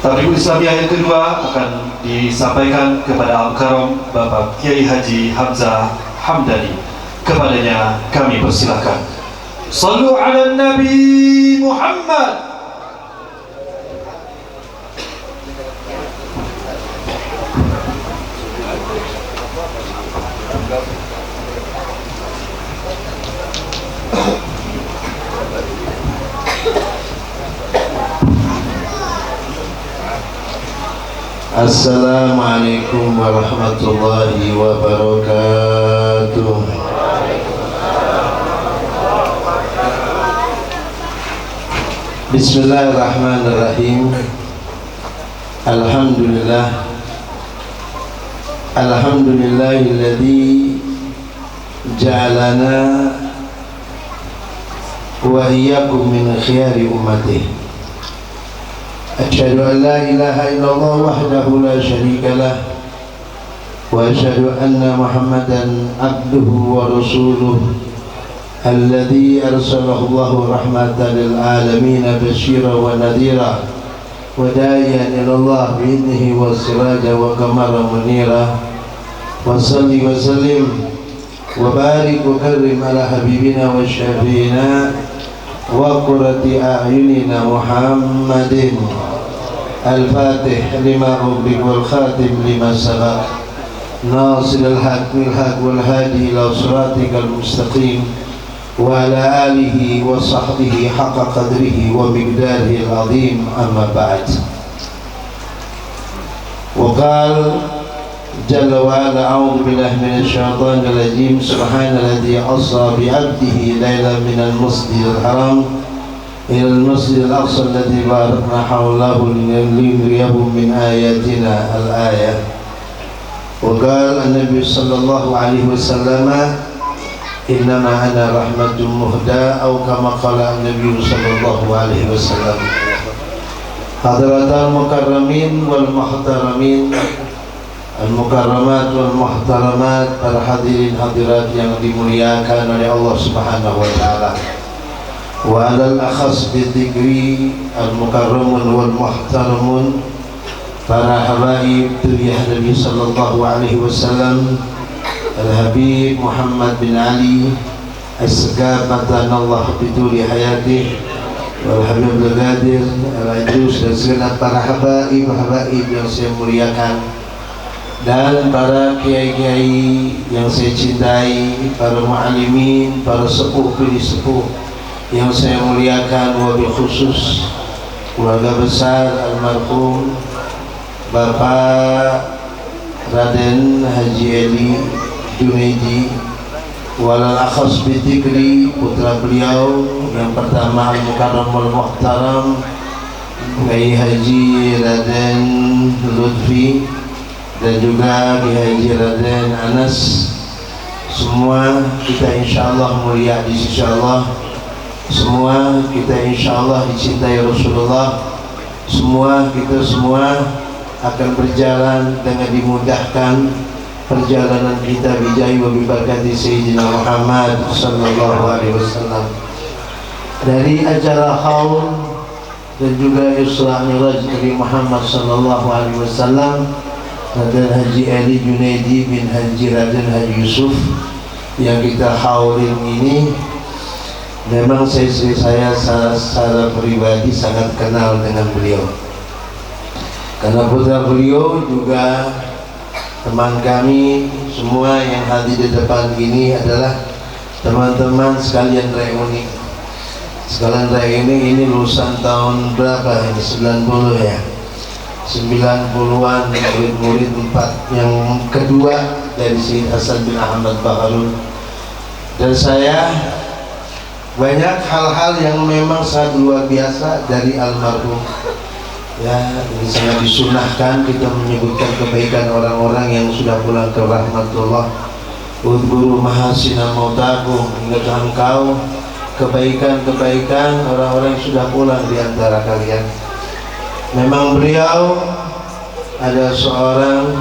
Tabligh Islamiyah yang kedua akan disampaikan kepada Al-Karam Bapak Kiai Haji Hamzah Hamdani. Kepadanya kami persilakan. Sallu ala Nabi Muhammad. Assalamualaikum warahmatullahi wabarakatuh. Bismillahirrahmanirrahim. Alhamdulillah. Alhamdulillahilladzi ja'alana wa iyyakum min khiyari ummatihi. أشهد أن لا إله إلا الله وحده لا شريك له وأشهد أن محمدا عبده ورسوله الذي أرسله الله رحمة للعالمين بشيرا ونذيرا وداعيا إلى الله بإذنه وسراجا وقمرا منيرا وصل وسلم وبارك وكرم على حبيبنا وشفينا وقرة أعيننا محمد الفاتح لما أغلق والخاتم لما سبق ناصر الحق بالحق والهادي إلى صراطك المستقيم وعلى آله وصحبه حق قدره ومقداره العظيم. أما بعد. وقال جل وعلا أعوذ بالله من الشيطان الرجيم سبحان الذي أسرى بعبده ليلا من المسجد الحرام إلى المسجد الأقصى الذي باركنا حوله لنريه من آياتنا الآية. وقال النبي صلى الله عليه وسلم إنما أنا رحمة مهداة أو كما قال النبي صلى الله عليه وسلم. حضرات المكرمين والمحترمين, al-mukarramat wal muhtaramat, para hadirin hadirat yang dimuliakan oleh Allah Subhanahu wa taala. Wa alal akhas bi dzikri al-mukarramun wal muhtaramun, para habaib duriyah Nabi sallallahu alaihi wasallam, Al-Habib Muhammad bin Ali As-Segaf matanallah biduri hayatih, wal Habib Al-Qadir Al-Ajuz, dan segenap para habaib yang saya muliakan, dan para kiai-kiai yang saya cintai, para mu'alimin, para sepuh pilih sepuh yang saya muliakan, wabil khusus keluarga besar almarhum Bapak Raden Haji Eli Junaidi, walal akhas bidzikri, putra beliau yang pertama al-mukarram wal muhtaram Kiai Haji Raden Lutfi, dan juga Kiai Haji Raden Anas. Semua kita insyaallah mulia di sisi Allah, semua kita insyaallah dicintai Rasulullah, semua kita akan berjalan dengan dimudahkan perjalanan kita bijahi wa bibarakati Sayyidina Muhammad sallallahu alaihi wasallam. Dari acara haul dan juga Isra Mi'raj Nabi Muhammad sallallahu alaihi wasallam, Raden Haji Eli Junaidi bin Haji Raden Haji Yusuf yang kita haulin ini, memang saya secara pribadi sangat kenal dengan beliau, karena putra beliau juga teman kami. Semua yang hadir di depan ini adalah teman-teman sekalian reuni. Sekalian reuni ini lulusan tahun berapa ini? 90 ya, 90-an, murid-murid 4 yang kedua dari Syed Hasan bin Ahmad Baharun. Dan saya banyak hal-hal yang memang sangat luar biasa dari almarhum. Ya, ini sangat disunahkan kita menyebutkan kebaikan orang-orang yang sudah pulang ke rahmatullah. Udhkuru mahasina mautakum, ingatlah engkau kebaikan-kebaikan orang-orang yang sudah pulang di antara kalian. Memang beliau ada seorang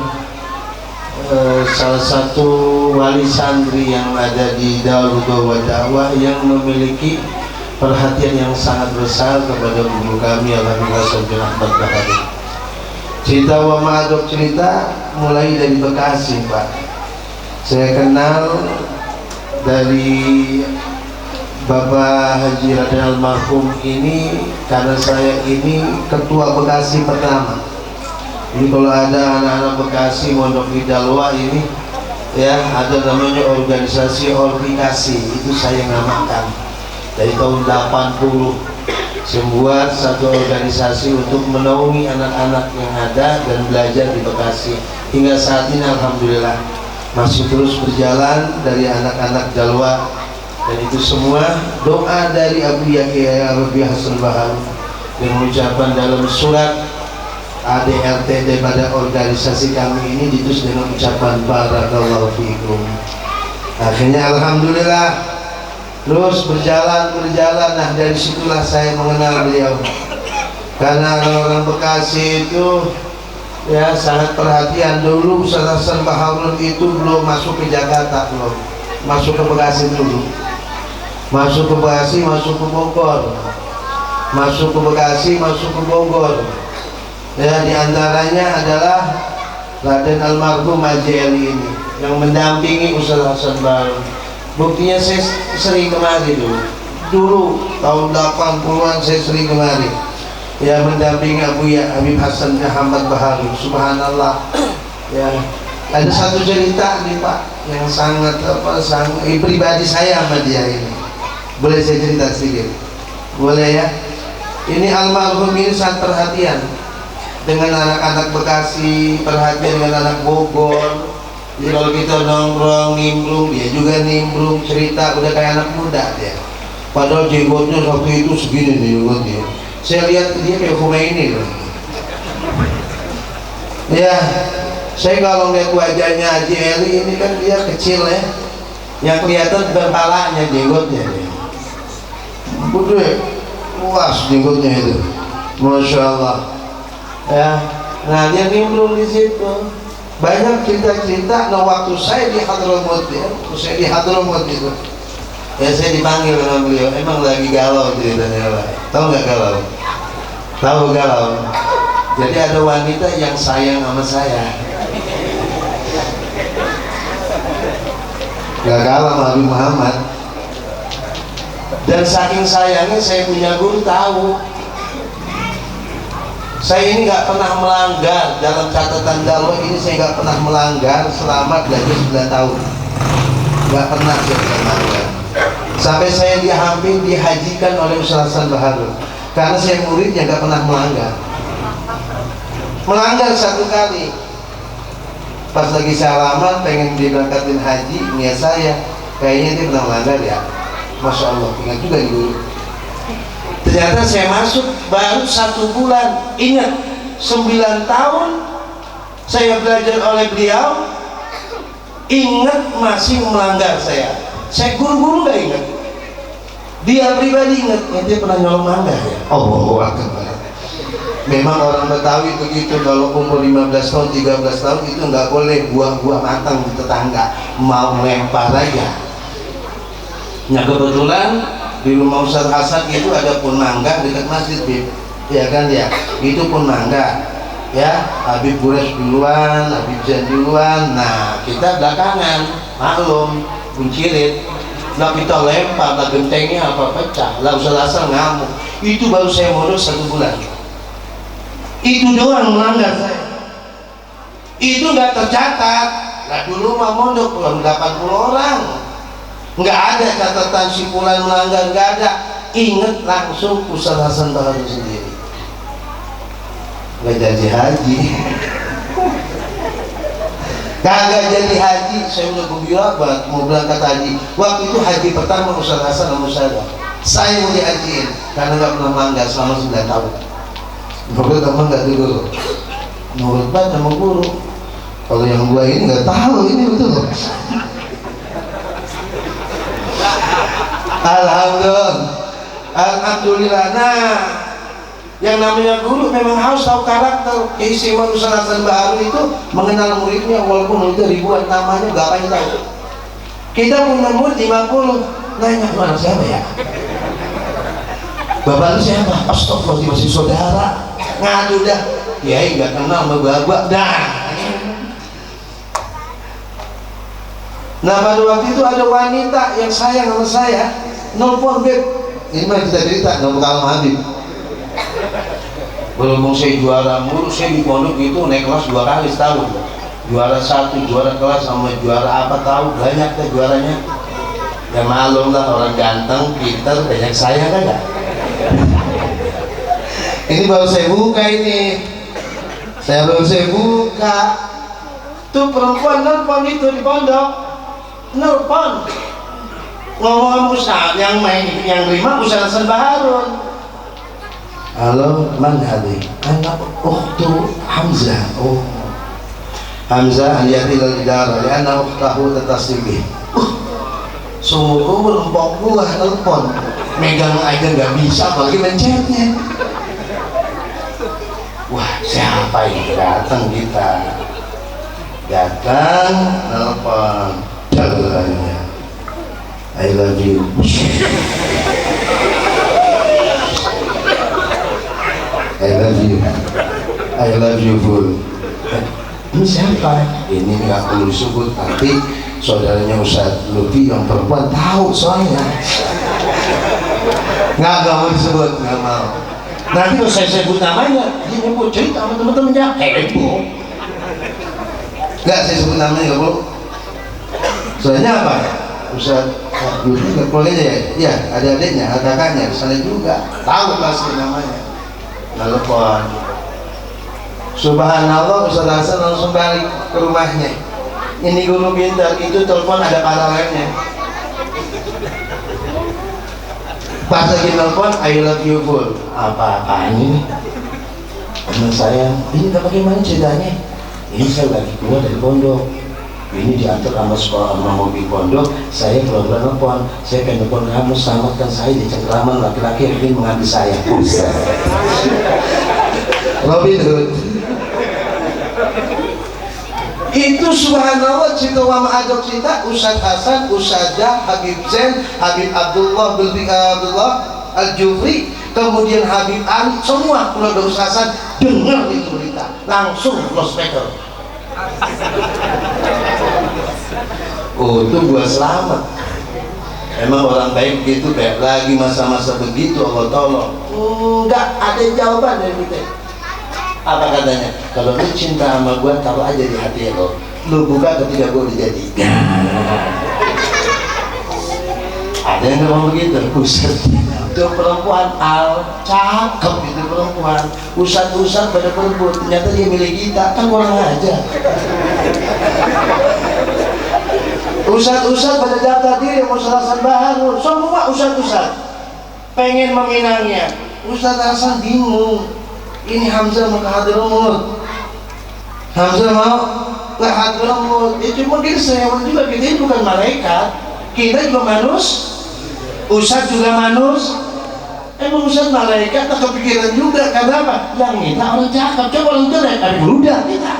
salah satu wali santri yang ada di Darul Dakwah yang memiliki perhatian yang sangat besar kepada guru kami Alhamdulillah Sayyidina Ahmad Bahari. Cerita wa ma'adok cerita mulai dari Bekasi, Pak. Saya kenal dari Bapak Haji Raden almarhum ini karena saya ini ketua Bekasi pertama. Jadi kalau ada anak-anak Bekasi mondok di Dalwa ini, ya ada namanya organisasi Orfikasi, itu saya namakan dari tahun 80. Saya buat satu organisasi untuk menaungi anak-anak yang ada dan belajar di Bekasi. Hingga saat ini alhamdulillah masih terus berjalan dari anak-anak Dalwa, dan itu semua doa dari Abu Yahya Arabi Hasan Bahar dan ucapan dalam surat ADRT daripada organisasi kami ini ditulis dengan ucapan barakallahu fiikum. Akhirnya alhamdulillah terus berjalan. Nah dari situlah saya mengenal beliau, karena orang Bekasi itu ya sangat perhatian. Dulu Ustaz Hasan Baharun itu belum masuk ke Jakarta, belum masuk ke Bekasi dulu, masuk ke Bekasi, masuk ke Bogor, masuk ke Bekasi, masuk ke Bogor. Ya diantaranya adalah Raden almarhum Haji Eli ini yang mendampingi Ustaz Hasan Baharun. Buktinya saya sering kemari dulu tahun 80-an saya sering kemari ya mendampingi Abu Habib Hasan Muhammad Baharun. Subhanallah ya, ada satu cerita nih Pak yang sangat pribadi saya sama dia ini, boleh saya cerita sedikit? Boleh ya? Ini almarhum ini sangat perhatian dengan anak-anak Bekasi, perhatian dengan anak Bogor. Jadi kalau kita nongkrong nimbrung, dia juga nimbrung, cerita udah kayak anak muda dia. Padahal jenggotnya waktu itu segini nih jenggotnya. Saya lihat dia kayak Khomeini loh. Ya, saya kalau lihat wajahnya Haji Eli ini kan dia kecil ya, yang kelihatan bukan palanya, jenggotnya dia. Gede, luas jenggotnya itu, masya Allah. Ya, nah dia nimbrung di situ. Banyak cerita-cerita. Nah waktu saya di Hadramut ya, itu ya saya dipanggil sama beliau, emang lagi galau ceritanya Pak. Tahu nggak galau? Tahu galau? Jadi ada wanita yang sayang sama saya, gak kalah sama Habib Muhammad. Dan saking sayangnya saya punya guru tahu saya ini nggak pernah melanggar. Dalam catatan Dalwa ini saya nggak pernah melanggar selama belajar 9 tahun, nggak pernah saya melanggar. Sampai saya hampir dihajikan oleh Ustaz Hasan Baharun karena saya muridnya nggak pernah melanggar. Melanggar satu kali pas lagi salaman pengen diberangkatin haji, niat saya kayaknya dia pernah melanggar ya, masya Allah, ingat juga nih guru. Ternyata saya masuk baru 1 bulan. Ingat 9 tahun saya belajar oleh beliau, ingat masih melanggar saya guru-guru gak ingat, dia pribadi ingat dia pernah nyolong mangga ya. Allahu Akbar. Memang orang Betawi begitu, kalau umur 15 tahun 13 tahun itu nggak boleh buah-buah matang di tetangga, mau lempar aja. Nah kebetulan di rumah Ustaz Hasan itu ada pun mangga dekat masjid, Bib. Ya kan ya, itu pun mangga. Ya, Habib Bures duluan, Habib Zain duluan. Nah, kita belakangan, maklum, buncirit. Nah kita lempar, nah gentengnya apa pecah. Lah Ustaz Hasan ngamuk. Itu baru saya mondok 1 bulan. Itu doang melanggar saya. Itu nggak tercatat. Nah dulu mah mondok 80 orang. Nggak ada catatan simpulan melanggar, nggak ada. Ingat langsung Ustaz Hasan Baharun sendiri. Nggak jadi haji. Kagak jadi haji, saya udah gembira banget mau berangkat haji. Waktu itu haji pertama Ustaz Hasan sama saya mau dihajiin karena nggak pernah melanggar selama 9 tahun. Menurut teman nggak dulu, menurut banget sama guru. Kalau yang gua ini nggak tahu ini betul. Alhamdulillah. Nah, yang namanya guru memang harus tahu karakter. Keistimewaan Ustaz Hasan Baharun itu mengenal muridnya, walaupun muridnya ribuan namanya nggak akan tahu. Kita punya murid 50, nanya mana siapa ya? Bapak lu siapa? Astagfirullah, masih saudara. Ngadu dah. kiai nggak kenal sama babak dah. Nah pada waktu itu ada wanita yang sayang sama saya, nelfon, Beb, ini mah kita cerita, nggak bakal Habib. Berhubung saya juara mulu, saya di pondok itu naik kelas 2 kali setahun, juara 1, juara kelas sama juara apa tahu, banyak deh juaranya. Ya malum lah, orang ganteng, pintar, banyak sayang kan gak? Ini baru saya buka ini, baru saya buka. Tuh perempuan nelfon itu di pondok, nelfon ngomong Ustaz yang terima Ustaz Hasan Baharun. Halo, man hadi? Anak ukhtu Hamzah. Oh, Hamzah aliyati lal idara lianna ukhtahu tatasibih. Seumur umur empok buah nelfon, megang aja nggak bisa apalagi mencetnya. Wah, siapa yang datang kita? Datang nelfon, jalannya I love you. I love you. I love you full. Ini siapa? Ini nggak perlu disebut, tapi saudaranya Ustaz Lupi yang perempuan tahu soalnya. Nggak mau disebut, nggak mau. Nanti kalau saya sebut namanya, dia nyebut cerita sama teman-temannya, heboh. Nggak saya sebut namanya, nggak perlu. Soalnya apa? Ustaz Lupi nggak boleh ya? Ya, ada adiknya, ada kakaknya, di sana juga. Tahu pasti namanya. Telepon. Subhanallah, Ustaz Hasan langsung balik ke rumahnya. Ini guru pintar, itu telepon ada paralelnya. Pas lagi telepon, I love you full. Apa-apaan ini? Teman saya, ini bagaimana ceritanya? Ini saya lagi keluar dari pondok. Ini diantar sama sekolah sama mobil pondok. Saya pura-pura telepon. Saya pengen telepon kamu, selamatkan saya di cengkraman laki-laki yang ingin mengambil saya. Robin Hood. Itu subhanallah cerita wama adab cerita Ustaz Hasan, Ustazah, Habib Zain, Habib Abdullah Al-Jufri, kemudian Habib Ali, semua keluarga Ustaz Hasan dengar itu berita, langsung close speaker. Oh, itu gua selamat. Emang orang baik gitu kayak lagi masa-masa begitu Allah tolong. Enggak ada jawaban dari kita. Apa katanya? Kalau lu cinta sama gua, taruh aja di hati lo. Lu buka ketika gua udah jadi. Ada yang ngomong begitu, Ustaz. Itu perempuan cakep itu perempuan. Ustaz pada berebut, ternyata dia milik kita, kan kurang aja. Ustaz pada daftar diri mau Ustaz Hasan Baharun, semua Ustaz pengen meminangnya. Ustaz Hasan bingung. Ini Hamzah mau ke Hadramut. Hamzah mau ke Hadramut. Ya cuma dia sehewan juga, kita ini bukan malaikat. Kita juga Ustaz juga manus. Emang Ustaz malaikat tak kepikiran juga, karena apa? Yang kita orang cakep, coba orang jelek, ada berudah kita.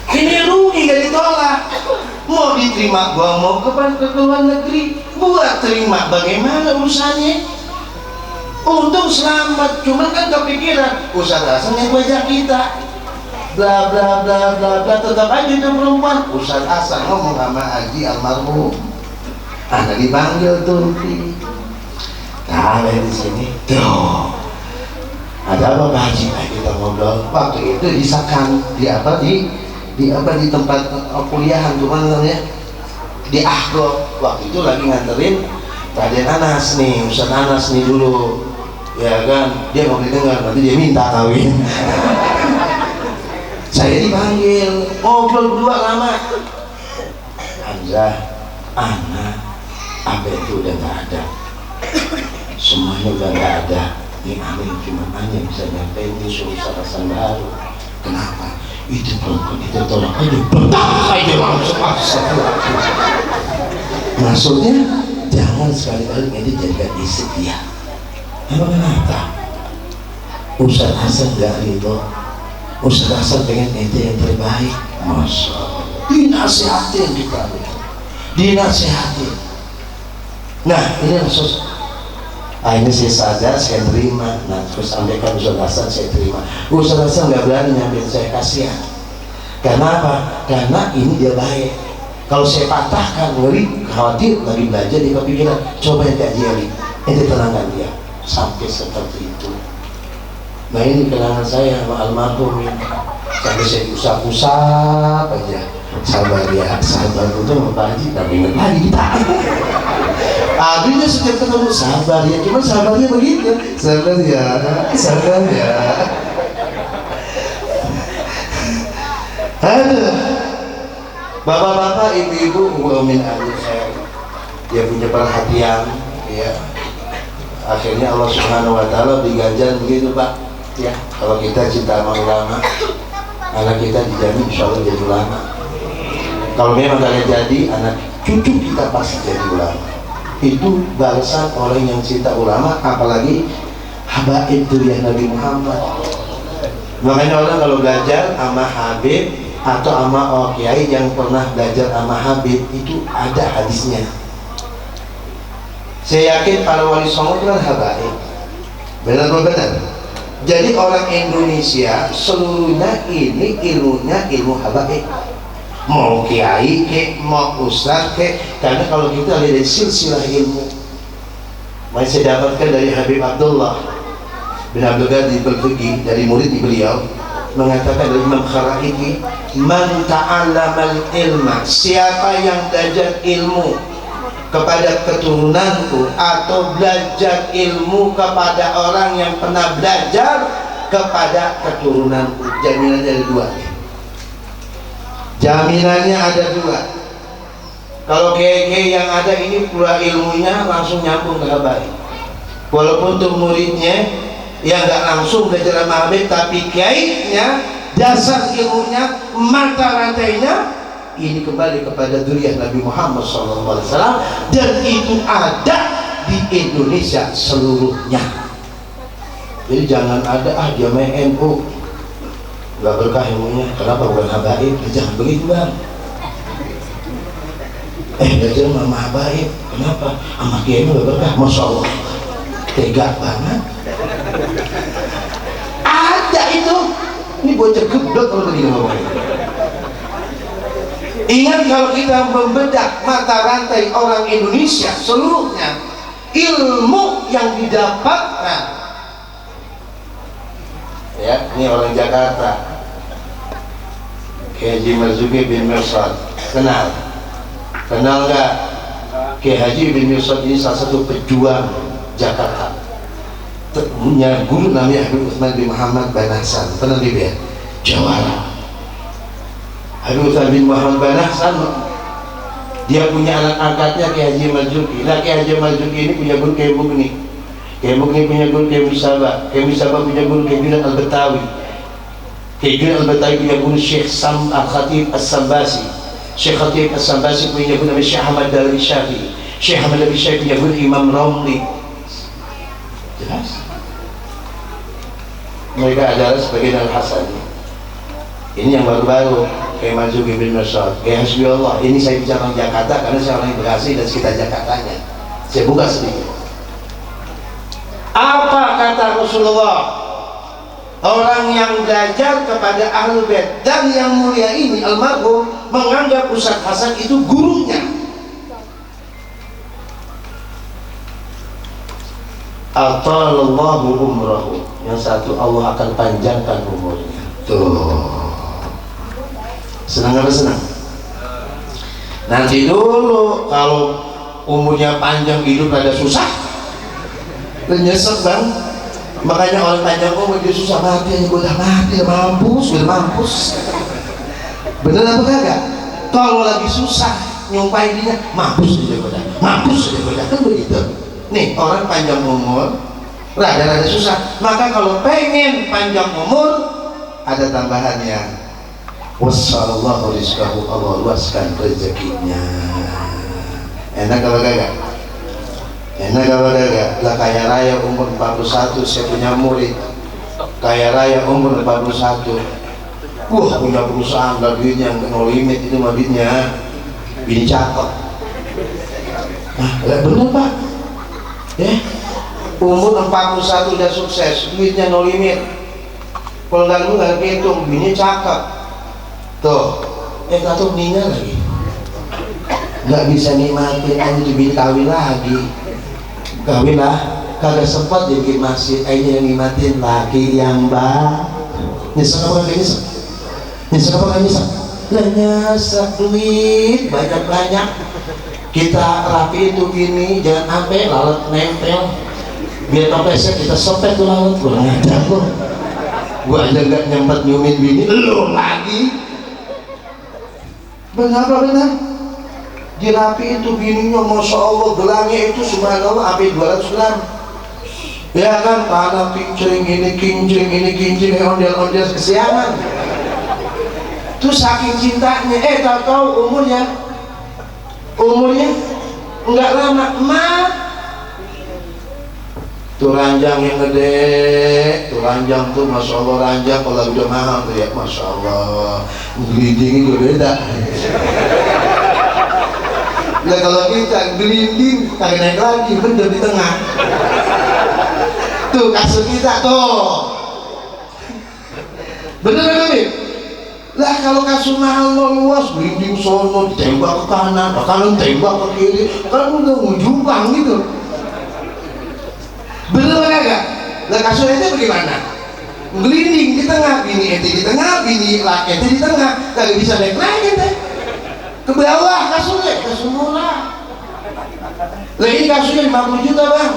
Ini rugi gak ditolak. Mau diterima gua mau ke luar negeri, gua terima, bagaimana urusannya? Untung selamat, cuma kan kepikiran Ustaz Hasan yang wajah kita, bla bla bla bla bla, tetap aja itu perempuan. Ustaz Hasan ngomong sama Haji almarhum, anak dipanggil tuh, kalian di sini, tuh ada apa Pak Haji? Kita ngobrol. Waktu itu di Sakan, di tempat kuliahan tuh namanya, di Ahgo. Waktu itu lagi nganterin Raden Anas nih, Ustaz Anas nih dulu, ya kan, dia mau didengar, nanti dia minta kawin. Saya dipanggil, ngobrol berdua lama. Hamzah, anak, apa itu udah nggak ada, semuanya udah nggak ada. Ini Amin cuma hanya bisa nyampein di Ustaz Hasan Baharun. Kenapa? Itu perempuan itu tolak aja, betah aja langsung masuk. Maksudnya jangan sekali-kali ini jadikan istri dia. Emang kenapa? Ustaz Hasan gak ridho. Ustaz Hasan pengen ente yang terbaik. Masya Allah, dinasihatin kita, dinasihatin. Nah ini sosok Akhirnya saya sadar, saya terima. Nah, terus sampaikan Ustaz Hasan, saya terima. Ustaz Hasan nggak berani nyampein saya, kasihan. Karena apa? Karena ini dia baik. Kalau saya patahkan, ngeri, khawatir lagi belajar di kepikiran. Coba yang kaji Ali, itu tenangkan dia. Sampai seperti itu. Nah ini kenangan saya sama almarhum ini. Sampai saya usap-usap aja. Sabar ya, sabar itu sama Pak Haji, tapi ingat lagi kita. Akhirnya setiap ketemu sabar ya, cuma sabarnya begitu. Sabar ya, sabar ya. Aduh, bapak-bapak, ibu-ibu, umin amin saya, dia punya perhatian, ya. Akhirnya Allah Subhanahu Wa Taala diganjar begitu Pak, ya. Kalau kita cinta sama ulama, anak kita dijamin insya Allah jadi ulama. Kalau memang kalian jadi, anak cucu kita pasti jadi ulama. Itu balasan orang yang cinta ulama, apalagi habaib durian Nabi Muhammad. Makanya orang kalau belajar sama Habib atau sama kiai yang pernah belajar sama Habib, itu ada hadisnya. Saya yakin para wali songo itu kan habaib. Benar-benar. Jadi orang Indonesia seluruhnya ini ilmunya ilmu habaib. Mau kiai ke, mau ustaz ke, karena kalau kita lihat dari silsilah ilmu, yang saya dapatkan dari Habib Abdullah bin Abdul Ghani Al-Fiqi, dari murid beliau, mengatakan dari Imam Kharaiti, man ta'allamal ilma, siapa yang belajar ilmu kepada keturunanku atau belajar ilmu kepada orang yang pernah belajar kepada keturunanku, jaminannya ada dua. Jaminannya ada dua. Kalau kiai yang ada ini pula ilmunya langsung nyambung ke habaib. Walaupun untuk muridnya yang nggak langsung belajar sama Habib, tapi kiainya dasar ilmunya, mata rantainya ini kembali kepada dzurriyyah Nabi Muhammad SAW, dan itu ada di Indonesia seluruhnya. Jadi jangan ada dia main NU nggak berkah ilmunya, kenapa bukan habaib? Jangan begitu bang. Belajar sama habaib, kenapa? Sama kiai nggak berkah, masya Allah, tega banget. Ada itu, ini bocah geblek kalau begini ngomongnya. Ingat, kalau kita membedah mata rantai orang Indonesia seluruhnya, ilmu yang didapatkan, ya, ini orang Jakarta, Kiai Haji Marzuki bin Mirsad, kenal nggak? Kiai Haji bin Mirsad ini salah satu pejuang Jakarta, punya guru namanya Habib Utsman bin Muhammad bin Hasan, pernah lihat Jawara. Habib Utsman bin Muhammad bin Hasan, dia punya anak angkatnya Kiai Haji Marzuki. Nah, Kiai Haji Marzuki ini punya guru Kiai Mugni. Kiai Mugni punya guru Kiai Musabah. Kiai Musabah punya guru Kiai Junaid Al-Batawi. Kiai Junaid Al-Batawi punya guru Syekh Al-Khatib As-Sambasi. Syekh Khatib As-Sambasi punya guru namanya Syekh Ahmad Dalwi Syafi'i. Syekh Ahmad Dalwi Syafi'i punya guru Imam Romli. Jelas? Mereka adalah sebagian Al-Hasani. Ini yang baru-baru, Kiai Marzuki bin Mirsad, Kiai Hasbiullah. Ini saya bicara orang Jakarta karena saya orang Bekasi dan sekitar Jakartanya. Saya buka sedikit. Apa kata Rasulullah? Orang yang belajar kepada Ahlul Bait, dan yang mulia ini almarhum menganggap Ustaz Hasan itu gurunya. Atalallahu umrahu. Yang satu, Allah akan panjangkan umurnya. Tuh. Senang apa senang? Nanti dulu kalau umurnya panjang, hidup ada susah, nyesek bang. Makanya orang panjang umur dia susah mati, aja udah mati, udah mampus. Bener apa kagak? Kalau lagi susah nyumpahin dia, mampus aja udah, kan begitu. Nih, orang panjang umur rada-rada susah, maka kalau pengen panjang umur ada tambahannya. Wassallallahu rizqahu, Allah luaskan rezekinya. Enak apa kagak? Enak apa kagak? Lah kaya raya umur 41, saya punya murid kaya raya umur 41. Punya perusahaan, gak duitnya, no limit itu mah duitnya. Bini cakep. Nah, bener pak? umur 41 udah sukses, duitnya no limit. Kalau nggak hitung, bini cakep tuh, tuh meninggal lagi, nggak bisa nikmatin aja tuh bini kawin lagi, kawin lah, kagak sempat jadi masjid aja yang nikmatin lagi yang nyesel apa nggak nyesel? Nyesel apa nggak nyesel? Lah nyesel duit banyak kita rapiin tuh bini, jangan sampai lalat nempel, biar toplesnya kita sopet tuh lalat. Kurang ajar gua aja nggak nyempet nyumin bini, lu lagi. Benar dirapiin tuh bininya, masya Allah, gelangnya itu subhanallah sampai 200 gram ya kan, tanah kincring ini ondel-ondel kesiangan. Terus saking cintanya, tahu umurnya enggak lama tuh ranjang yang gede, tuh ranjang tuh masya Allah, ranjang kalau udah mahal tuh ya masya Allah, gelinding juga beda. Nah kalau kita gelinding kagak naik lagi, bener di tengah tuh kasur kita tuh, bener nih. Lah kalau kasur mahal luas, gelinding sono ditembak ke kanan tembak ke kiri, kan udah ujungkan gitu. Bener kagak? Lah kasur ente bagaimana? Gelinding di tengah, bini ente di tengah, bini laki ente di tengah, kagak bisa naik ente ke bawah kasurnya, kasur murah. Lah ini kasurnya 50 juta bang,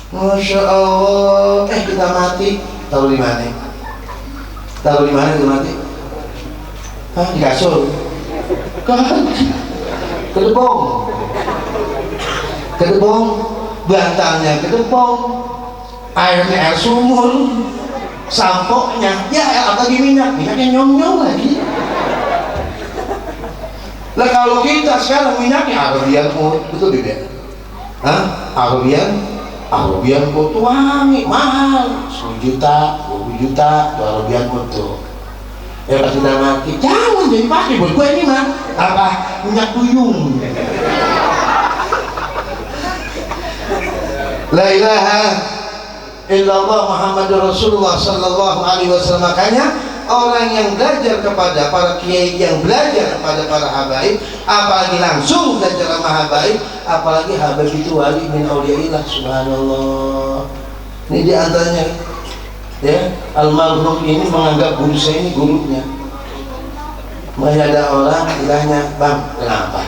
masya Allah. Kita mati, taruh di mana? Kita mati? Hah, di kasur? Kedebong, bantalnya kedebong, airnya air sumur, sampoknya ya apalagi minyaknya nyong-nyong lagi. Lah kalau kita sekarang minyaknya Arabian Oud, betul tidak? Arabian Oud wangi, mahal, 10 juta, 20 juta tuh Arabian Oud tuh. Pas kita mati, jangan jadi pakai buat gue ini mah apa? Minyak duyung. La ilaha illallah Muhammadur Rasulullah sallallahu alaihi wasallam. Makanya orang yang belajar kepada para kiai, yang belajar kepada para habaib, apalagi langsung belajar sama habaib, apalagi habaib itu wali min auliyaillah, subhanallah. Ini diantaranya ya, almarhum ini menganggap guru saya ini gurunya. Makanya ada orang bilangnya, bang kenapa?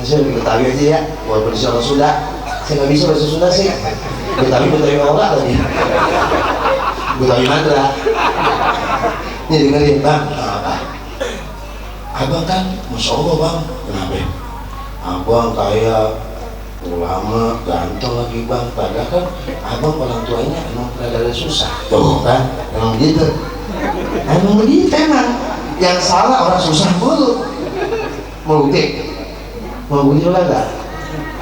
Saya Betawi aja ya, walaupun di sana Sunda saya nggak bisa bahasa Sunda sih, Betawi orang lagi, Betawi Madra. Ini dengerin bang, kenapa? Abang kan, masya Allah bang, kenapa? Abang kayak ulama, ganteng lagi bang, padahal kan abang orang tuanya emang rada susah. Tuh kan, emang begitu. Emang begitu emang. Yang salah orang susah mulu. Mau bukti? Mau bukti juga enggak?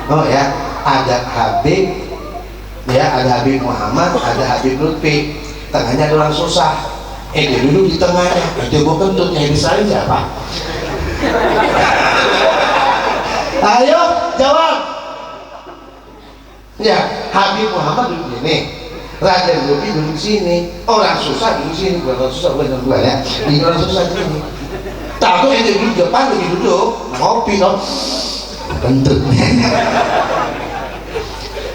Oh ya, ada Habib, ya ada Habib Muhammad, ada Habib Lutfi. Tengahnya ada orang susah. Dia duduk di tengahnya. Coba kentut yang disalahin siapa? Ayo jawab. Ya, Habib Muhammad duduk sini, Raden Lutfi duduk sini, orang susah duduk sini, bukan orang susah, bukan orang ya. Ini orang susah di sini. Takut yang duduk di depan lagi duduk ngopi dong, kentut.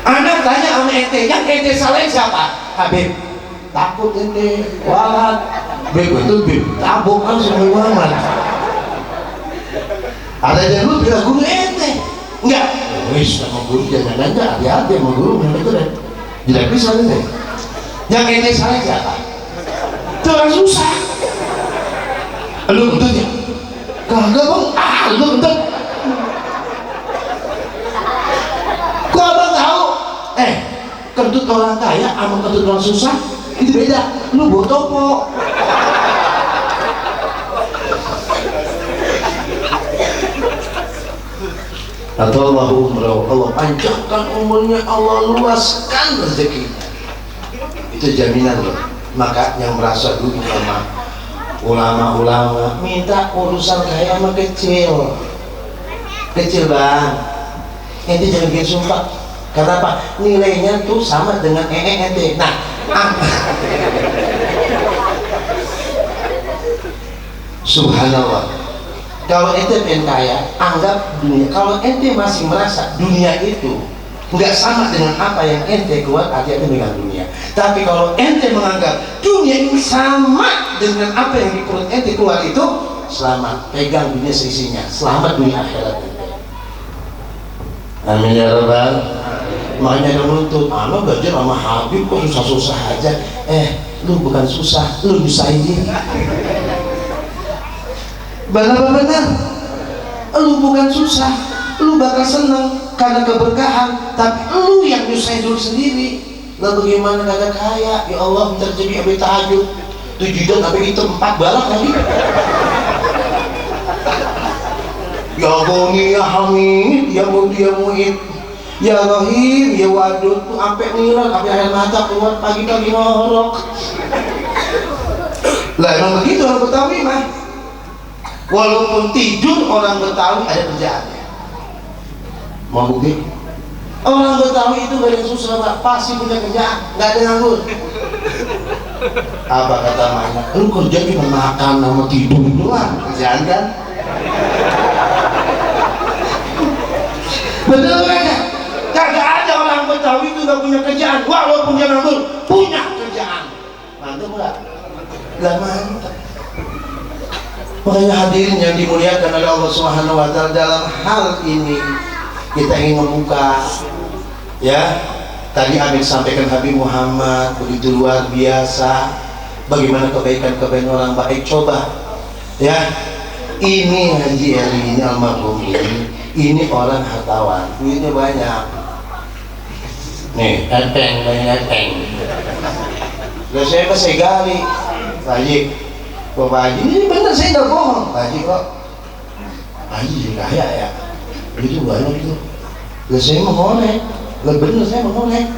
Anak tanya sama ente, yang ente salahin siapa? Habib. Takut ente, walat. Beb itu beb, tabung kan semua aman. Ada yang lu bilang guru ente, enggak? Wis sama guru jangan hati-hati sama guru bener deh. Tidak bisa nih. Yang ente salah siapa? Itu orang susah. Lu kentutnya? Kagak bang, lu kentut. Kok abang tahu? Kentut orang kaya sama kentut orang susah itu beda. Lu bawa topo. Atau Allah panjangkan umurnya, Allah luaskan rezekinya, itu jaminan loh. Maka yang merasa dulu sama ulama-ulama minta urusan kaya sama kecil bang, ente jangan bikin sumpah. Karena apa? Nilainya tuh sama dengan ente. Nah, subhanallah. Kalau ente pengen kaya, anggap dunia. Kalau ente masih merasa dunia itu nggak sama dengan apa yang ente keluar, hati-hati dengan dunia. Tapi kalau ente menganggap dunia ini sama dengan apa yang di perut ente keluar itu, selamat, pegang dunia seisinya, selamat dunia akhirat ente. Amin ya rabbal. Makanya yang nuntut, anak belajar sama Habib kok susah-susah aja. Lu bukan susah, lu nyusahin diri. Benar-benar, lu bukan susah, lu bakal seneng karena keberkahan, tapi lu yang nyusahin dulu sendiri. Lalu bagaimana kagak kaya? Ya Allah, minta jadi abis tahajud 7 jam sampai itu 4 balak lagi. Ya Goni, ya Hamid, ya Mudi, ya Mu'id, ya Rahim, ya Wadud, tuh sampai ngiler, sampai air mata keluar pagi-pagi ngorok. Lah emang begitu orang Betawi mah. Walaupun tidur orang Betawi ada kerjaannya. Mau bukti? Orang Betawi itu gak ada yang susah, Pak. Pasti punya kerjaan, gak ada nganggur. Apa kata Maya? Lu kerja cuma makan sama tidur doang, kerjaan kan? Betul kan? Kagak ada orang Betawi itu gak punya kerjaan, walaupun dia nganggur, punya kerjaan. Mantap gak? Gak mantap. Makanya hadirin yang dimuliakan oleh Allah Subhanahu wa Ta'ala, dalam hal ini kita ingin membuka, ya, tadi Amin sampaikan Habib Muhammad begitu luar biasa bagaimana kebaikan-kebaikan orang baik. Coba ya, ini Haji Eli ini almarhum ini orang hartawan, duitnya banyak nih, banyak eteng. Lah saya pas gali Pak Haji, Pak Haji ini bener, saya nggak bohong Pak Haji kok. Pak Haji juga kaya ya, itu banyak itu. Lah saya mau ngorek, lah bener saya mau ngorek.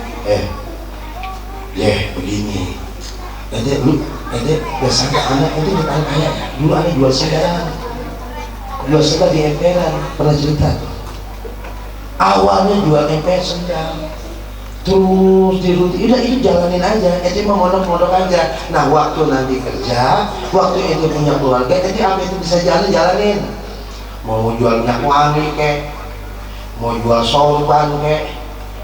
Begini. Ente biasanya anak itu bukan kaya ya. Dulu ada jual sedang di emperan, pernah cerita tuh. Awalnya jual emper sedang, terus dirutin, udah itu jalanin aja, ente mau mondok aja. Nah waktu nanti kerja, waktu ente punya keluarga, ente apa itu bisa jalanin. Mau jual minyak wangi kek, mau jual sorban kek,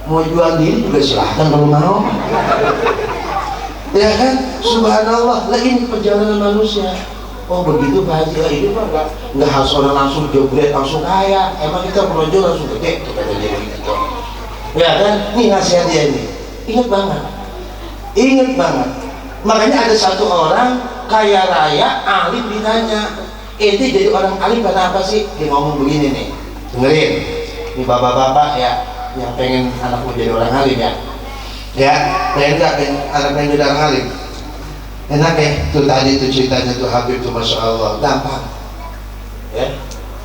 mau jual diri juga silahkan kalau mau. Ya kan, subhanallah. Lah ini perjalanan manusia. Oh begitu Pak Haji, lah ini mah nggak harus orang langsung jebret langsung kaya. Emang kita menonjol langsung gede, tuh kata dia begitu. Ya kan, ini nasihat dia ini. Ingat banget. Makanya ada satu orang kaya raya, alim ditanya, ente jadi orang alim karena apa sih? Dia ngomong begini nih, dengerin. Ini bapak-bapak ya, yang pengen anakmu jadi orang alim ya. Ya, pengen nggak anak pengen jadi orang alim? Enak ya, tuh tadi tuh ceritanya tuh Habib tuh Masya Allah, gampang ya.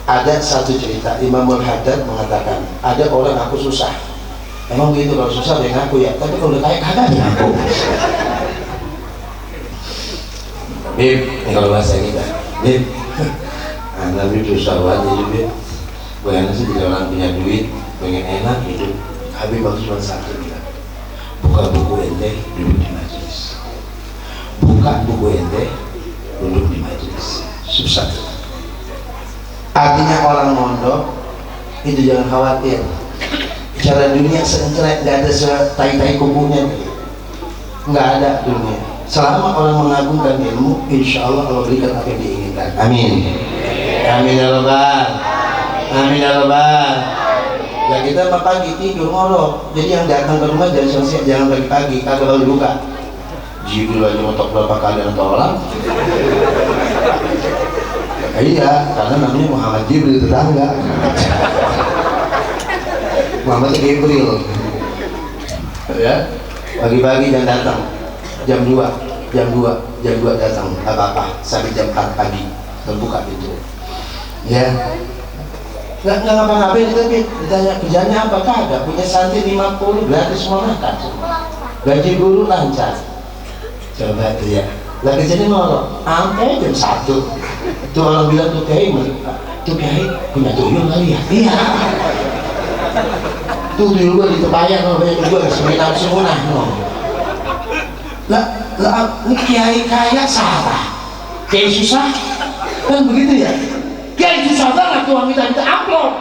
Ada satu cerita, Imam Al-Haddad mengatakan, ada orang aku susah. Emang begitu, kalau susah dia ngaku ya, tapi kalau udah kaya kagak dia ngaku. Bib, ini kalau bahasa kita Bib, anak Bib susah banget jadi Bib. Bayangin sih jadi orang punya duit, pengen enak gitu. Habib bagus cuma satu bilang, buka buku ente, duduk di majelis. Buka buku ente, duduk di majelis. Susah. Artinya orang mondok itu jangan khawatir. Cara dunia seencerai, nggak ada setai-tai kukunya, nggak ada dunia. Selama orang mengagungkan ilmu, insya Allah Allah berikan apa yang diinginkan. Amin. Amin ya Rabbal. Amin ya Rabbal. Ya kita mah pagi tidur ngorok. Jadi yang datang ke rumah jangan pagi-pagi, kagak baru buka. Jibril aja ngotok berapa kali nonton orang. Iya, karena namanya Muhammad Jibril tetangga. Muhammad Jibril. Ya, pagi-pagi dan datang. Jam 2 datang, apa-apa sampai jam 4 pagi terbuka pintu. Ya. Nggak ngapa-ngapain tapi ditanya kerjanya apa, kagak, punya santri 50 gratis semua makan semua. Gaji guru lancar. Coba itu ya. Lah kerjanya ngorok sampai jam 1. Tuh orang bilang tuh kiai punya tuyul kali ya. Iya. tuh dulu gua ditebayang loh gua semenang semunah loh. Lah ini kiai kaya salah, kiai susah kan begitu ya. Kiai susah banget tuh minta amplop.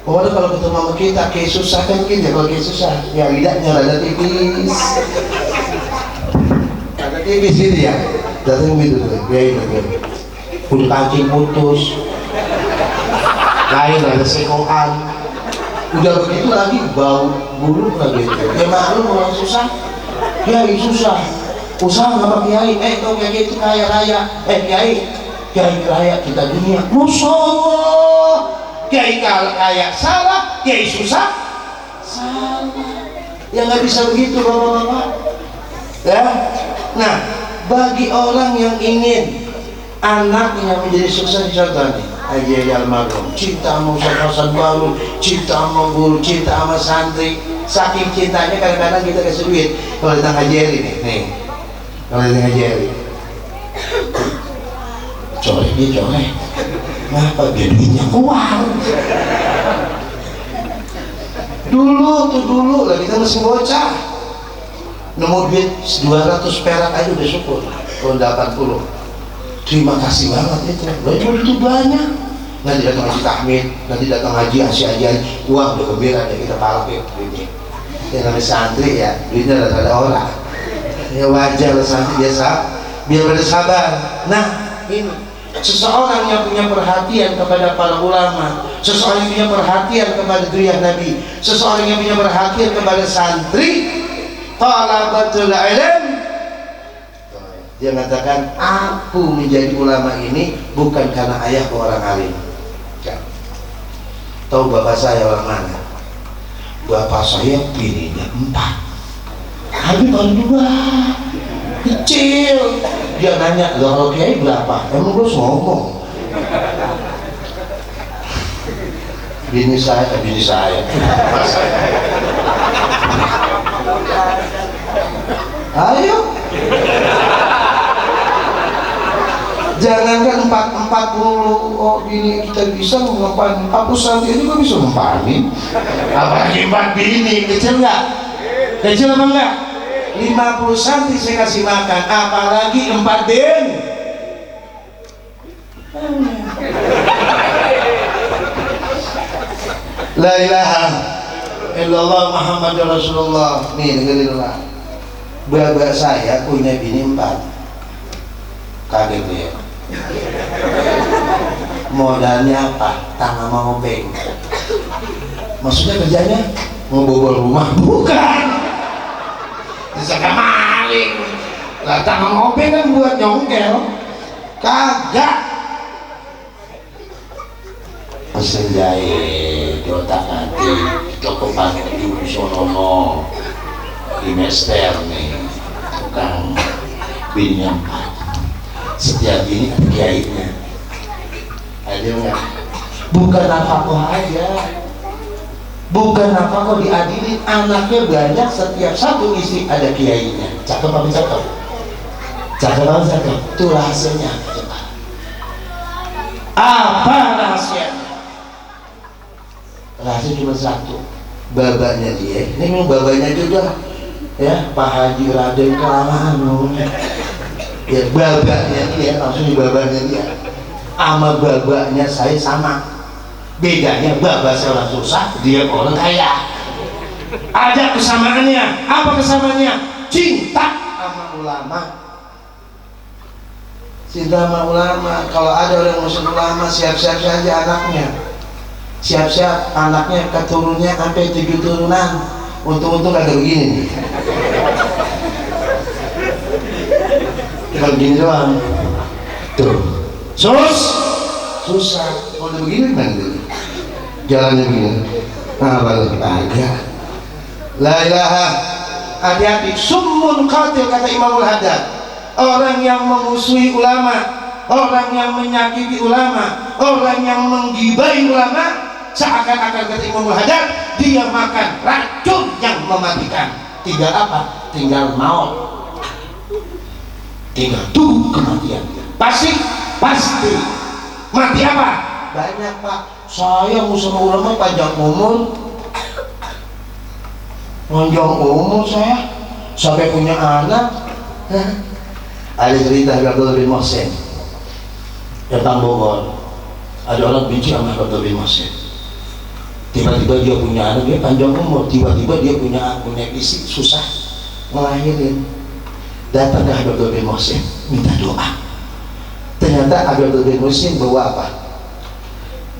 Pokoknya kalau ketemu sama kita kiai susah kan gitu ya. Kalau kiai susah ya lidahnya rada tipis, rada tipis gitu ya. Datang gitu tuh kiai tuh udah kancing putus, lain ada sekokan, udah begitu lagi bau buruk lagi. Ya maklum orang susah, kiai susah, usaha sama kiai. Kau kiai itu kaya raya, kiai raya kita dunia. Musuh, kiai kaya salah, kiai susah salah. Ya nggak bisa begitu bapak-bapak. Ya, nah bagi orang yang ingin anaknya menjadi sukses, contoh nih Haji Ali Almarhum, cinta sama Ustaz Hasan Baru, cinta sama guru, cinta sama santri. Saking cintanya kadang-kadang kita kasih duit. Kalau datang Haji Ali nih, kalau datang Haji Ali colek, ngapa duitnya keluar? Dulu lah kita masih bocah, nemu duit 200 perak aja udah syukur. Kalau 80 terima kasih banget itu. Itu banyak. Nanti datang haji tahmid, nanti datang haji asyik uang udah gembira ya kita pakai duitnya. Ya namanya santri ya, duitnya ada orang. Ya wajar lah santri biasa, biar bersabar. Nah ini seseorang yang punya perhatian kepada para ulama, seseorang yang punya perhatian kepada dzurriyyah Nabi, seseorang yang punya perhatian kepada santri, talabatul ilm. Dia mengatakan, aku menjadi ulama ini bukan karena ayahku orang alim. Ya. Tahu bapak saya orang mana? Bapak saya bininya 4. Habib baru 2, kecil. Dia nanya, kalau kiai berapa? Emang gue ngomong. Bini saya. Ayo. Jangankan 40, oh gini kita bisa ngempanin 40 santri juga bisa ngempanin. Apalagi 4 bini, kecil nggak? Kecil apa enggak? 50 santri saya kasih makan, apalagi 4 bin. La ilaha illallah Muhammad Rasulullah. Nih dengerinlah. Bapak saya punya bini 4. Kaget dia. Modalnya apa? Tangan mau ngopeng. Maksudnya kerjanya ngebobol rumah? Bukan. Disangka maling. Lah tangan ngopeng kan buat nyongkel. Kagak. Pesen jahit, otak-atik, toko pakai di Sonono, di Mester nih, tukang bininya 4. Setiap ini ada kiainya. Ada enggak? Bukan apa-apa aja. Bukan apa-apa diadilin, anaknya banyak, setiap satu istri ada kiainya. Cakep apa cakep? Cakep apa cakep? Itu rahasianya. Apa rahasianya? Rahasia cuma satu. Babanya dia. Ini memang babanya juga. Ya, Pak Haji Raden Kalaman. Ya babanya dia, langsung di babanya dia. Sama babanya saya sama. Bedanya babak saya orang susah, dia orang kaya. Ada kesamaannya. Apa kesamaannya? Cinta sama ulama. Cinta sama ulama. Kalau ada orang musuh ulama, siap-siap saja anaknya. Siap-siap anaknya keturunnya sampai 7 turunan. Untung-untung agak begini nih. Kalau begini doang. Tuh. Susah. Kalau udah begini gimana tuh? Jalannya begini. Nah, baru agak. La ilaha. Hati-hati. Summun qatil kata Imamul Haddad. Orang yang memusuhi ulama, orang yang menyakiti ulama, orang yang menggibai ulama, seakan-akan kata Imamul Haddad, dia makan racun yang mematikan. Tinggal apa? Tinggal maut. Tinggal tunggu kematian. Pasti mati apa? Banyak pak. Saya mau sama ulama panjang umur, Panjang umur saya sampai punya anak. Ada cerita Abdullah bin Muhsin datang Bogor. Ada orang benci sama Abdullah bin Muhsin. Tiba-tiba dia punya anak, dia panjang umur. Tiba-tiba dia punya istri, susah ngelahirin. Datang ke Abdullah bin Muhsin minta doa. Ternyata Abdullah bin Muhsin bawa apa?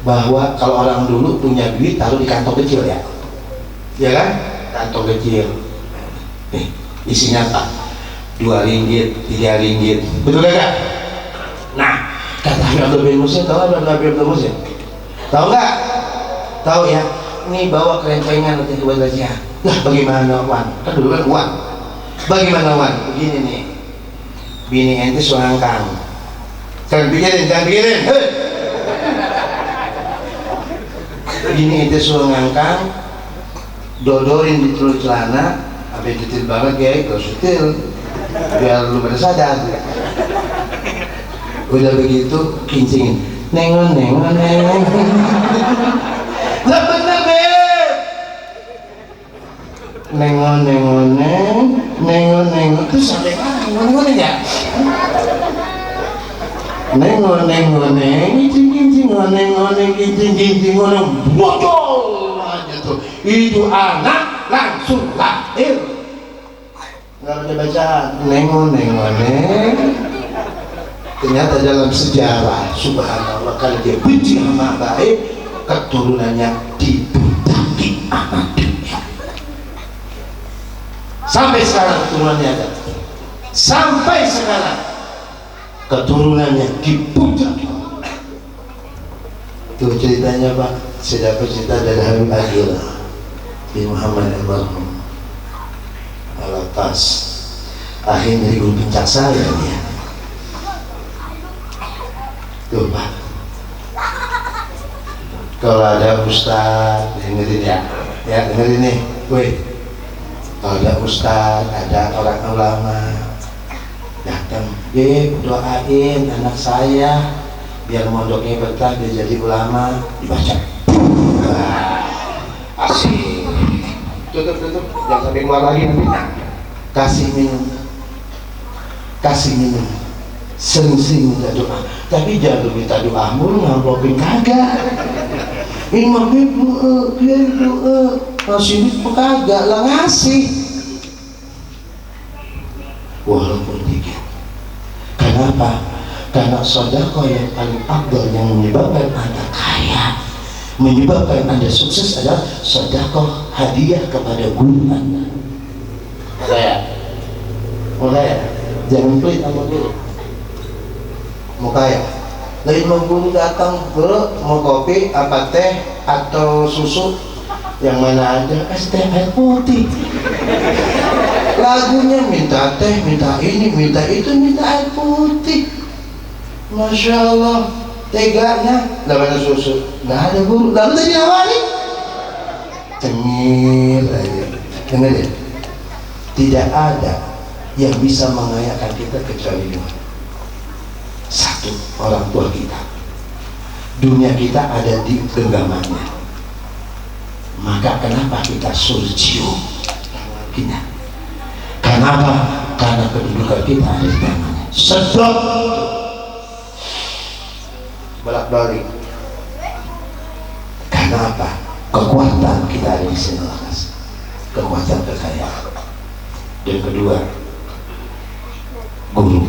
Bahwa kalau orang dulu punya duit taruh di kantong kecil ya, ya kan? Kantong kecil. Isinya apa? 2 ringgit, 3 ringgit. Betul gak? Nah, kata Abdullah bin Muhsin, tahu Abdullah bin Muhsin? Tahu nggak? Tahu ya? Ini bawa kerencengan nanti buat baca. Lah bagaimana Wan? Kan dulu kan Wan. Bagaimana Wan? Begini nih. Bini ente suangkang. Jangan pikirin. Hei. Bini ente suangkang. Dodorin di telur celana. Sampai detail banget ya, kalau sutil. Biar lu pada sadar. Udah begitu kincingin. Nengon. Lah bener Beb. Nengon. Terus sampai nengon ya. Nengon, kincing, bocol aja tuh. Itu anak langsung lahir. Nggak ada bacaan. Nengon. Ternyata dalam sejarah, subhanallah, kalau dia benci sama baik, keturunannya dibutaki sama dunia. Sampai sekarang keturunannya ada. Sampai sekarang keturunannya dibutaki. Itu ceritanya Pak. Saya dapat cerita dari Habib Agil bin Muhammad Al-Marhum Al-Atas. Akhirnya jadi guru pencak saya dia. Tuh Pak, kalau ada ustaz, dengerin ya dengerin nih, weh. Kalau ada ustaz, ada orang ulama datang, doain anak saya biar mondoknya berkah, dia jadi ulama, dibaca. Asik. Tutup, jangan sampai keluar lagi nanti. Kasih minum. Sering-sering minta doa, tapi jangan minta doa mulu ngamplopin kagak. Ini mah biar doa, ngasih duit kagak lah ngasih. Walaupun dikit. Kenapa? Karena sedekah yang paling afdal yang menyebabkan Anda kaya, menyebabkan Anda sukses adalah sedekah hadiah kepada guru Anda. Mulai ya, jangan pelit sama guru. Mau kaya, dari mau guru datang bro, mau kopi apa teh atau susu, yang mana ada es teh air putih. Lagunya minta teh, minta ini, minta itu, minta air putih. Masya Allah, teganya, nggak ada susu, nggak ada guru, lalu tadi awali cengir aja. Dengar ya, tidak ada yang bisa mengayakan kita kecuali dua. Satu, orang tua kita. Dunia kita ada di genggamannya. Maka kenapa kita suruh cium kita? Kenapa? Karena kedudukan kita ada di tangannya. Sedot bolak-balik. Kenapa? Kekuatan kita ada di sini. Kekuatan kekayaan. Dan kedua, guru.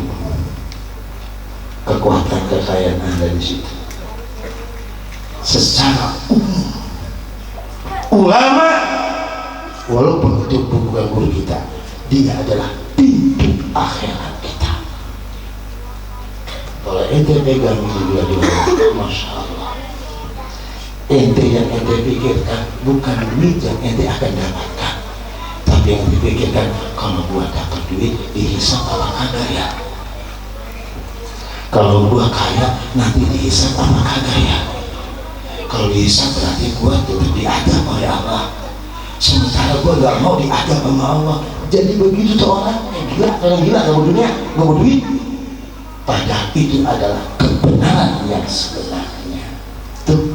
Kekuatan kekayaan ada di situ. Secara umum, ulama, walaupun itu bukan guru kita, dia adalah pintu akhirat kita. Kalau ente pegang ini dua-dua, masya Allah. Ente yang ente pikirkan bukan duit yang ente akan dapatkan, tapi yang dipikirkan kalau gua dapat duit dihisap apa kagak ya. Kalau gua kaya nanti dihisap apa kagak ya. Kalau dihisap berarti gua tetap diadab oleh Allah. Sementara gua gak mau diadab sama Allah. Jadi begitu tuh orang gila, orang gila gak mau dunia, gak mau duit. Padahal itu adalah kebenaran yang sebenarnya. Tuh.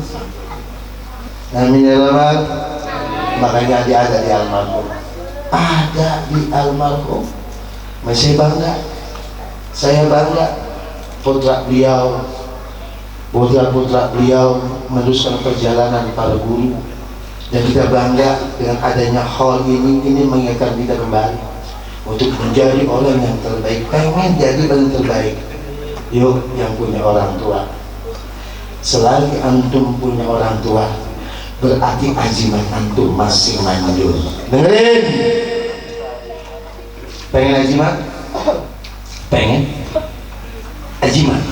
Amin ya Allah. Makanya dia ada di almarhum. ada di almarhum. Masih bangga, saya bangga putra-putra beliau meneruskan perjalanan para guru, dan kita bangga dengan adanya hall ini mengingatkan kita kembali untuk menjadi orang yang terbaik, pengen jadi paling terbaik. Yuk yang punya orang tua, selagi antum punya orang tua berarti ajimat antum masih manjur. Dengerin, pengen ajimat? Pengen ajimat?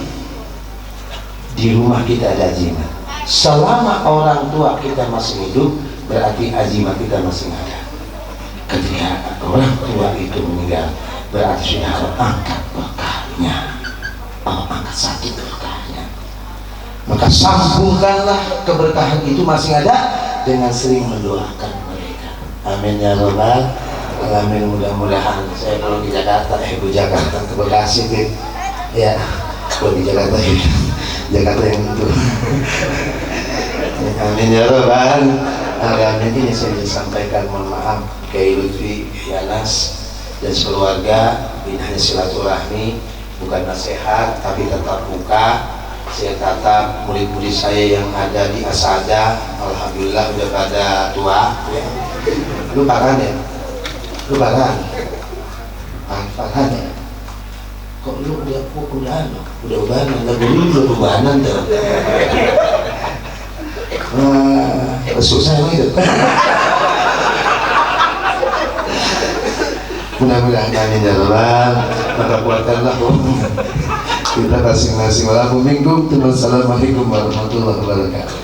Di rumah kita ada ajimat. Selama orang tua kita masih hidup berarti ajimat kita masih ada. Ketika orang tua itu meninggal berarti sudah Allah angkat berkahnya, Allah angkat sakit berkahnya. Maka sambungkanlah keberkahan itu masih ada dengan sering mendoakan mereka. Amin ya rabbal alamin. Mudah-mudahan saya kalau di Jakarta, di Jakarta ke Bekasi gitu. Ya, kalau di Jakarta Jakarta yang itu. Amin ya rabbal alamin. Ini saya disampaikan, mohon maaf Kiai Lutfi, Yanas dan sekeluarga. Ini hanya silaturahmi, bukan nasihat, tapi tetap muka. Saya tatap murid-murid saya yang ada di Asada, alhamdulillah udah pada tua ya. Lupa kan ya? Lupa kan ya? Kok lu udah ubanan, lagu lu udah ubanan tuh. Susah gitu. Mudah-mudahan amin ya rabbal, maka kuatkanlah kita masing-masing. Wassalamualaikum warahmatullahi wabarakatuh.